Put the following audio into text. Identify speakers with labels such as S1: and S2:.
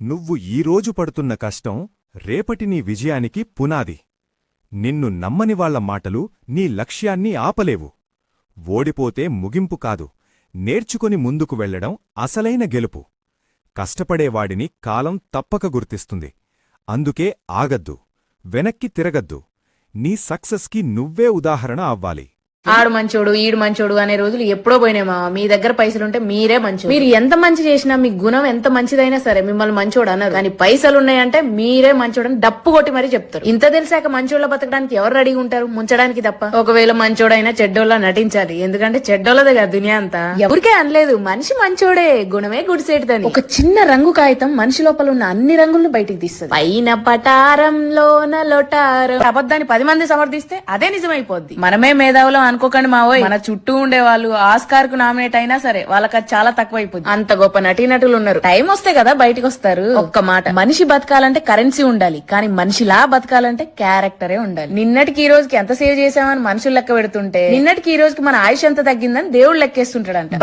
S1: నువ్వు ఈరోజు పడుతున్న కష్టం రేపటి నీ విజయానికి పునాది. నిన్ను నమ్మనివాళ్ల మాటలు నీ లక్ష్యాన్ని ఆపలేవు. ఓడిపోతే ముగింపు కాదు, నేర్చుకొని ముందుకు వెళ్లడం అసలైన గెలుపు. కష్టపడేవాడిని కాలం తప్పక గుర్తిస్తుంది. అందుకే ఆగద్దు, వెనక్కి తిరగద్దు. నీ సక్సెస్కి నువ్వే ఉదాహరణ అవ్వాలి.
S2: ఆడు మంచోడు ఈడు మంచోడు అనే రోజులు ఎప్పుడో పోయినాయి మావా. మీ దగ్గర పైసలుంటే మీరే మంచోడు. మీరు ఎంత మంచి చేసినా, మీ గుణం ఎంత మంచిదైనా సరే మిమ్మల్ని మంచోడు అన్నారు. కానీ పైసలున్నాయంటే మీరే మంచోడని డప్పు కొట్టి మరీ చెప్తారు. ఇంత తెలిసాక మంచోళ్ళ బతకడానికి ఎవరు రెడీగా ఉంటారు? ముంచడానికి తప్ప. ఒకవేళ మంచోడైనా చెడ్డోళ్ళ నటించాలి. ఎందుకంటే చెడ్డోళ్ళదే కదా దునియా అంతా. ఎవరికే అనలేదు, మనిషి మంచోడే, గుణమే గుడిసేటిదని. ఒక చిన్న రంగు కాగితం మనిషి లోపల ఉన్న అన్ని రంగులను బయటికి తీస్తుంది. పైన పటారంలోన లొటారం. అబద్ధాన్ని 10 మంది సమర్థిస్తే అదే నిజమైపోద్ది. మనమే మేధావులం అనుకోకండి మావోయ్. మన చుట్టూ ఉండే వాళ్ళు ఆస్కార్ కు నామినేట్ అయినా సరే వాళ్ళకి అది చాలా తక్కువైపోయింది. అంత గొప్ప నటీనటులు ఉన్నారు. టైం వస్తే కదా బయటకు వస్తారు. ఒక్క మాట, మనిషి బతకాలంటే కరెన్సీ ఉండాలి, కానీ మనిషిలా బతకాలంటే క్యారెక్టరే ఉండాలి. నిన్నటికి ఈ రోజుకి ఎంత సేవ్ చేసామని మనుషులు లెక్క పెడుతుంటే, నిన్నటికి ఈ రోజుకి మన ఆయుష్ ఎంత తగ్గిందని దేవుడు లెక్కేస్తుంటాడంట.